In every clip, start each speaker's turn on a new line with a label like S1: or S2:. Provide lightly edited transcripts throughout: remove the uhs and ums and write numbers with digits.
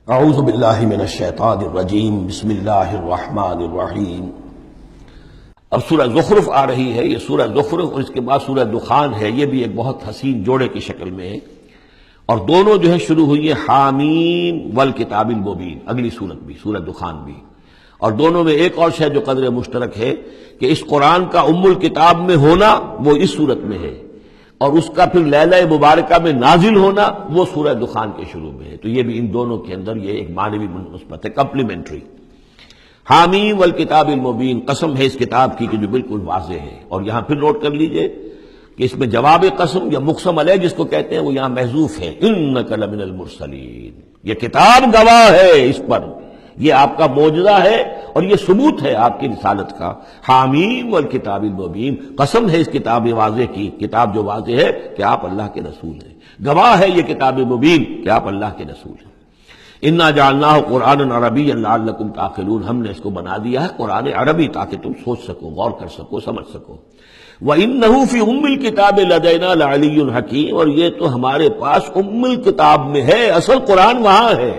S1: اعوذ باللہ من الشیطان الرجیم بسم اللہ الرحمن الرحیم۔ اب سورہ زخرف آ رہی ہے، یہ سورہ زخرف اور اس کے بعد سورہ دخان ہے، یہ بھی ایک بہت حسین جوڑے کی شکل میں ہے، اور دونوں جو ہے شروع ہوئی ہے حامیم والکتاب المبین، اگلی سورت بھی سورہ دخان بھی، اور دونوں میں ایک اور شے جو قدر مشترک ہے کہ اس قرآن کا ام الکتاب میں ہونا وہ اس سورت میں ہے، اور اس کا پھر لیلہ مبارکہ میں نازل ہونا وہ سورہ دخان کے شروع میں ہے، تو یہ بھی ان دونوں کے اندر یہ ایک معنوی مناسبت ہے، کمپلیمنٹری۔ حامیم والکتاب المبین، قسم ہے اس کتاب کی کہ جو بالکل واضح ہے، اور یہاں پھر نوٹ کر لیجئے کہ اس میں جواب قسم یا مقسم علیہ جس کو کہتے ہیں وہ یہاں محذوف ہے، انک لمن المرسلین، یہ کتاب گواہ ہے اس پر، یہ آپ کا معجزہ ہے اور یہ ثبوت ہے آپ کی رسالت کا۔ حامیم والکتاب المبین، قسم ہے اس کتاب واضح کی، کتاب جو واضح ہے کہ آپ اللہ کے رسول ہیں، گواہ ہے یہ کتاب مبین کہ آپ اللہ کے رسول ہیں۔ انا جعلناہ قرآنا عربیا لعلکم تعقلون، ہم نے اس کو بنا دیا ہے قرآن عربی تاکہ تم سوچ سکو، غور کر سکو، سمجھ سکو۔ وَإِنَّهُ فِي أُمِّ الْكِتَابِ لَدَيْنَا لَعَلِيٌّ حَكِيمٌ، اور یہ تو ہمارے پاس ام الکتاب میں ہے، اصل قرآن وہاں ہے،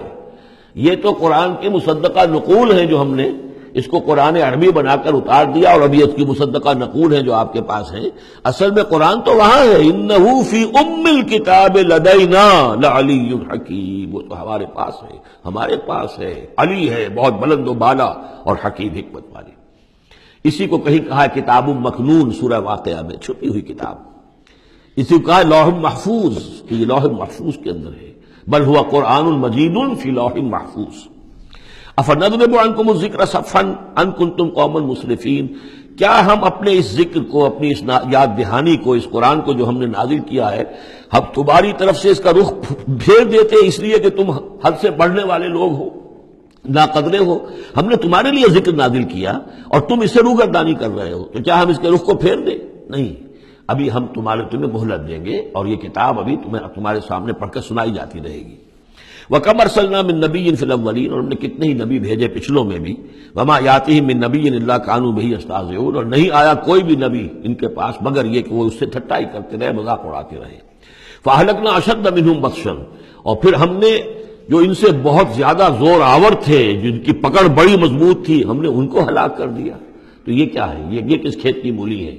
S1: یہ تو قرآن کے مصدقہ نقول ہیں جو ہم نے اس کو قرآن عربی بنا کر اتار دیا، اور ابھی اس کی مصدقہ نقول ہیں جو آپ کے پاس ہیں، اصل میں قرآن تو وہاں ہے۔ انہ فی ام الکتاب لدینا لعلی حکیم، وہ تو ہمارے پاس ہے، ہمارے پاس ہے، علی ہے، بہت بلند و بالا اور حکیم حکمت والی۔ اسی کو کہیں کہا ہے کتاب مکنون سورہ واقعہ میں، چھپی ہوئی کتاب، اسی کو کہا ہے لوح محفوظ، کہ یہ لوح محفوظ کے اندر ہے، بل ہوا قرآن مجید فی لوح محفوظ۔ افنضرب عنکم الذکر صفحا ان کنتم قوما مسرفین، کیا ہم اپنے اس ذکر کو، اپنی اس یاد دہانی کو، اس قرآن کو جو ہم نے نازل کیا ہے، ہم تمہاری طرف سے اس کا رخ پھیر دیتے اس لیے کہ تم حد سے بڑھنے والے لوگ ہو، ناقدرے ہو؟ ہم نے تمہارے لیے ذکر نازل کیا اور تم اس سے روگردانی کر رہے ہو، تو کیا ہم اس کے رخ کو پھیر دیں؟ نہیں، ابھی ہم تمہیں مہلت دیں گے، اور یہ کتاب ابھی تمہارے سامنے پڑھ کر سنائی جاتی رہے گی۔ وَكَمْ أَرْسَلْنَا مِن نَبِيٍّ فِي الْأَوَّلِينَ، اور ہم نے کتنے ہی نبی بھیجے پچھلوں میں بھی، وَمَا يَأْتِيهِم مِّن نَبِيٍّ إِلَّا كَانُوا بِهِ يَسْتَهْزِئُونَ، اور نہیں آیا کوئی بھی نبی ان کے پاس مگر یہ کہ وہ اس سے ٹھٹائی کرتے رہے، مذاق اڑاتے رہے۔ فَأَهْلَكْنَا أَشَدَّ مِنْهُمْ بَطْشًا، اور پھر ہم نے جو ان سے بہت زیادہ زور آور تھے، جن کی پکڑ بڑی مضبوط تھی، ہم نے ان کو ہلاک کر دیا۔ تو یہ کیا ہے؟ یہ کس کھیت کی مولی ہے؟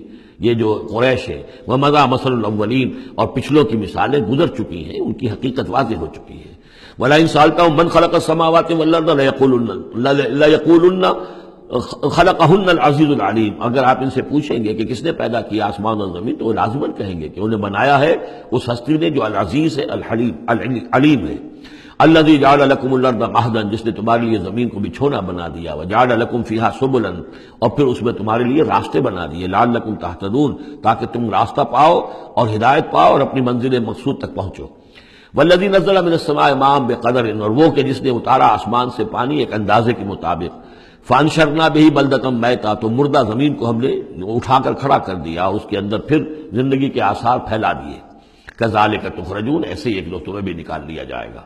S1: یہ جو قریش ہے، وَمَضَىٰ مَثَلُ الْأَوَّلِينَ، اور پچھلوں کی مثالیں گزر چکی ہیں، ان کی حقیقت واضح ہو چکی ہے۔ وَلَئِن سَأَلْتَهُم مَّنْ خَلَقَ السَّمَاوَاتِ وَالْأَرْضَ لَيَقُولُنَّ خَلَقَهُنَّ الْعَزِيزُ الْعَلِيمُ، اگر آپ ان سے پوچھیں گے کہ کس نے پیدا کیا آسمان اور زمین، تو وہ لازماً کہیں گے کہ انہیں بنایا ہے اس ہستی نے جو العزیز ہے، العلیم ہے۔ الذی جعل لکم الارض مہدا، جس نے تمہارے لیے زمین کو بچھونا بنا دیا، وجعل لکم فیہا سبلا، اور پھر اس میں تمہارے لیے راستے بنا دیے، لعلکم تہتدون، تاکہ تم راستہ پاؤ اور ہدایت پاؤ اور اپنی منزل مقصود تک پہنچو۔ والذی نزل من السماء ماء بقدر، اور وہ کہ جس نے اتارا آسمان سے پانی ایک اندازے کے مطابق، فانشرنا بہ بلدۃ میتا، تو مردہ زمین کو ہم نے اٹھا کر کھڑا کر دیا، اس کے اندر پھر زندگی کے آثار پھیلا دیے۔ کذالک تخرجون، ایسے ہی ایک دو تمہیں بھی نکال لیا جائے گا۔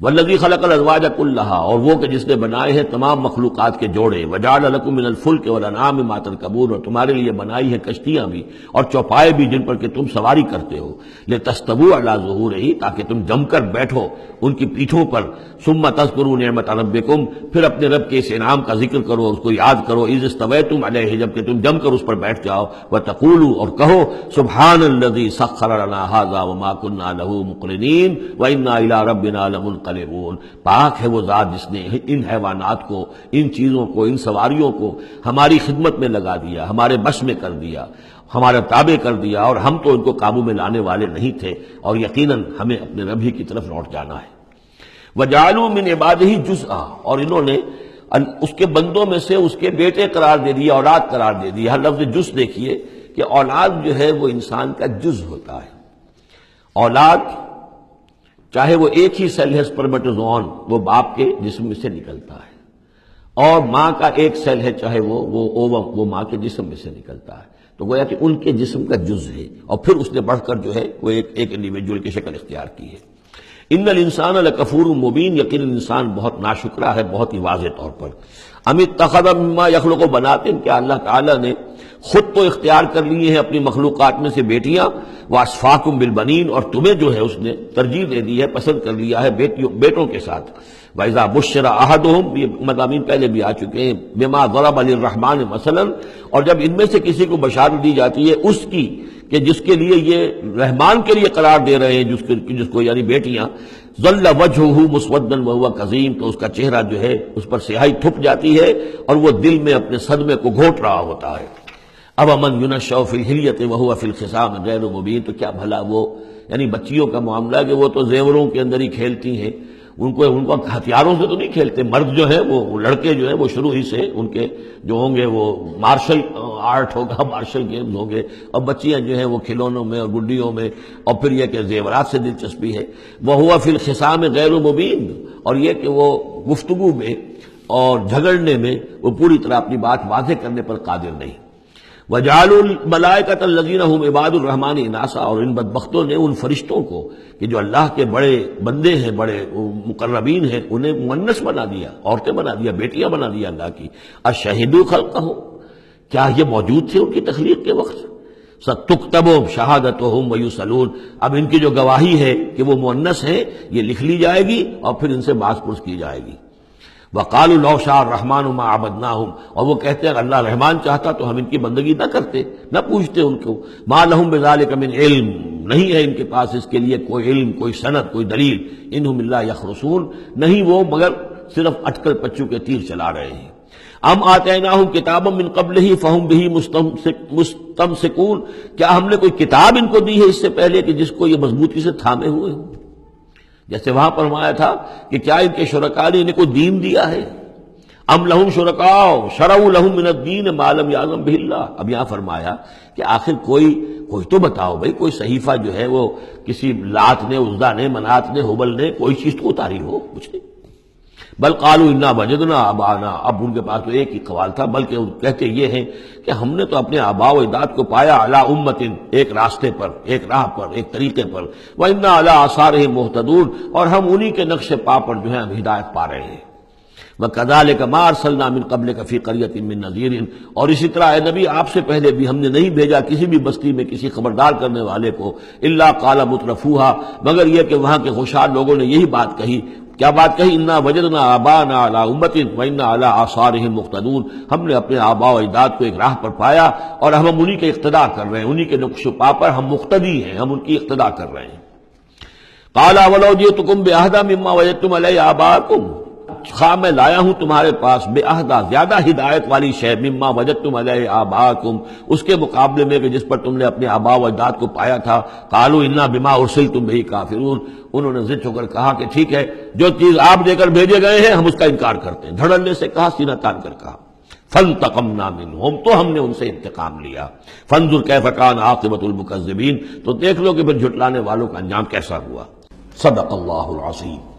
S1: والذی خلق الازواج کلھا، اور وہ کہ جس نے بنائے ہیں تمام مخلوقات کے جوڑے، وجعل لکم من الفلک والانعام ما ترکبون، اور تمہارے لیے بنائی ہیں کشتیاں بھی اور چوپائے بھی جن پر کہ تم سواری کرتے ہو، لتستووا علی ظہورہ، تاکہ تم جم کر بیٹھو ان کی پیٹھوں پر، ثم تذکروا نعمت ربکم، پھر اپنے رب کے اس انعام کا ذکر کرو، اس کو یاد کرو، اذ استویتم علیہ، جب کہ تم جم کر اس پر بیٹھ جاؤ، وتقولوا، اور کہو، سبحان الذی سخر لنا ھذا وما كنا له مقرنین وانا الی ربنا لمنقلبون، پاک ہے وہ ذات جس نے ان حیوانات کو، ان چیزوں کو، ان سواریوں کو ہماری خدمت میں لگا دیا، ہمارے بش میں کر دیا، ہمارے تابع کر دیا، اور ہم تو ان کو قابو میں لانے والے نہیں تھے، اور یقیناً ہمیں اپنے رب ہی کی طرف لوٹ جانا ہے۔ وَجَعَلُوا مِنْ عِبَادِهِ جُزْءًا، اور انہوں نے اس کے بندوں میں سے اس کے بیٹے قرار دے دیا، اولاد قرار دے دیا۔ ہر لفظ جز دیکھیے کہ اولاد جو ہے وہ انسان کا جز ہوتا ہے۔ اولاد چاہے وہ ایک ہی سیل ہے سپرمیٹوزوون، وہ باپ کے جسم میں سے نکلتا ہے، اور ماں کا ایک سیل ہے چاہے وہ اووم، وہ ماں کے جسم میں سے نکلتا ہے، تو گویا کہ ان کے جسم کا جز ہے، اور پھر اس نے بڑھ کر جو ہے وہ ایک انڈیویجول کی شکل اختیار کی ہے۔ ان الانسان لکفور مبین، یقیناً انسان بہت ناشکرا ہے، بہت ہی واضح طور پر۔ ام اتخذ مما یخلق بنات، کیا اللہ تعالیٰ نے خود تو اختیار کر لیے ہیں اپنی مخلوقات میں سے بیٹیاں، واسفاکم بالبنین، اور تمہیں جو ہے اس نے ترجیح دے دی ہے، پسند کر لیا ہے بیٹوں کے ساتھ۔ وَإِذَا بُشِّرَ أَحَدُهُمْ، یہ مضامین پہلے بھی آ چکے ہیں، بما ضرب للرحمن مثلا، اور جب ان میں سے کسی کو بشارت دی جاتی ہے اس کی کہ جس کے لیے یہ رحمان کے لیے قرار دے رہے ہیں جس کو یعنی بیٹیاں، ظل وجهه مسودا وهو كظيم، تو اس کا چہرہ جو ہے اس پر سیاہی تھپ جاتی ہے اور وہ دل میں اپنے صدمے کو گھونٹ رہا ہوتا ہے۔ اب من ينشأ في الحلیة وهو في الخصام غیر مبین، تو کیا بھلا وہ یعنی بچیوں کا معاملہ کہ وہ تو زیوروں کے اندر ہی کھیلتی ہیں، ان کو ہتھیاروں سے تو نہیں کھیلتے۔ مرد جو ہے وہ لڑکے جو ہے وہ شروع ہی سے ان کے جو ہوں گے وہ مارشل آرٹ ہوگا، مارشل گیمز ہوں گے، اور بچیاں جو ہیں وہ کھلونوں میں اور گڈیوں میں، اور پھر یہ کہ زیورات سے دلچسپی ہے۔ وَهُوَ فِي الْخِصَامِ غَيْرُ مُبِينٍ، اور یہ کہ وہ گفتگو میں اور جھگڑنے میں وہ پوری طرح اپنی بات واضح کرنے پر قادر نہیں۔ وَجَعَلُوا الْمَلَائِكَةَ الَّذِينَ هُمْ عِبَادُ الرَّحْمَنِ إِنَاثًا، اور ان بدبختوں نے ان فرشتوں کو کہ جو اللہ کے بڑے بندے ہیں، بڑے مقربین ہیں، انہیں مؤنث بنا دیا، عورتیں بنا دیا، بیٹیاں بنا دیا اللہ کی۔ أَشَهِدُوا خَلْقَهُمْ، کیا یہ موجود تھے ان کی تخلیق کے وقت؟ سَتُكْتَبُ شَهَادَتُهُمْ وَيُسْأَلُونَ، اب ان کی جو گواہی ہے کہ وہ مؤنث ہیں یہ لکھ لی جائے گی اور پھر ان سے باز پرس کی جائے گی۔ وَقَالُوا لَوْ شَاءَ الرَّحْمَنُ مَا عَبَدْنَاهُمْ، اور وہ کہتے ہیں اللہ رحمان چاہتا تو ہم ان کی بندگی نہ کرتے، نہ پوچھتے ان کو۔ مَا لَهُمْ بِذَلِكَ مِنْ علم، نہیں ہے ان کے پاس اس کے لیے کوئی علم، کوئی سند، کوئی دلیل۔ انہم الا یخرصون، نہیں وہ مگر صرف اٹکل پچو کے تیر چلا رہے ہیں۔ ام آتیناہم کتابا من قبلہ فہم بہ مستمسکون، کیا ہم نے کوئی کتاب ان کو دی ہے اس سے پہلے کہ جس کو یہ مضبوطی سے تھامے ہوئے ہوں؟ جیسے وہاں فرمایا تھا کہ کیا ان کے شرکاء نے انہیں کوئی دین دیا ہے؟ ام لہم شرکاء شرعوا لہم من الدین ما لم یعظم بہ اللہ، اب یہاں فرمایا کہ آخر کوئی تو بتاؤ بھائی، کوئی صحیفہ جو ہے وہ کسی لات نے، عزا نے، منات نے، ہبل نے کوئی چیز تو اتاری ہو، کچھ نہیں۔ بل قالوا انا وجدنا آباءنا، اب ان کے پاس تو ایک ہی قوال تھا، بلکہ کہتے یہ ہیں کہ ہم نے تو اپنے آباء و اجداد کو پایا علی امت، ایک راستے پر، ایک راہ پر، ایک طریقے پر، وانا علی آثارہم مہتدون، اور ہم انہی کے نقش پا پر جو ہے ہم ہدایت پا رہے ہیں۔ وَكَذَلِكَ مَا أَرْسَلْنَا مِن قَبْلِكَ فِي قَرْيَةٍ مِّن نَذِيرٍ، اور اسی طرح اے نبی آپ سے پہلے بھی ہم نے نہیں بھیجا کسی بھی بستی میں کسی خبردار کرنے والے کو، إِلَّا قَالَ مُتْرَفُوهَا، مگر یہ کہ وہاں کے خوشحال لوگوں نے یہی بات کہی۔ کیا بات کہی؟ اِنَّا وَجَدْنَا آبَاءَنَا عَلَىٰ أُمَّةٍ وَإِنَّا عَلَىٰ آثَارِهِمْ مُقْتَدُونَ، ہم نے اپنے آباء و اجداد کو ایک راہ پر پایا اور ہم انہی کے اقتداء کر رہے ہیں، انہی کے نقش و پا پر ہم مقتدی ہیں، ہم ان کی اقتداء کر رہے ہیں۔ قَالَ وَلَوْ جِئْتُكُمْ بِأَهْدَىٰ مِمَّا وَجَدتُّمْ عَلَيْهِ آبَاءَكُمْ، خواہ میں لایا ہوں تمہارے پاس بے اہدا، زیادہ ہدایت والی شے، مما وجدتم علیہ آباءکم، اس کے مقابلے میں کہ جس پر تم نے اپنے آباء و اجداد کو پایا تھا۔ قالوا انا بما ارسلتم بہ کافرون، انہوں نے ضد ہو کر کہا کہ ٹھیک ہے، جو چیز آپ دے کر بھیجے گئے ہیں ہم اس کا انکار کرتے ہیں۔ دھڑلے سے کہا، سینہ تان کر کہا۔ فانتقمنا منہم، تو ہم نے ان سے انتقام لیا۔ فانظر کیف کان عاقبۃ المکذبین، تو دیکھ لو کہ پھر جھٹلانے والوں کا انجام کیسا ہوا۔ صدق اللہ العظیم۔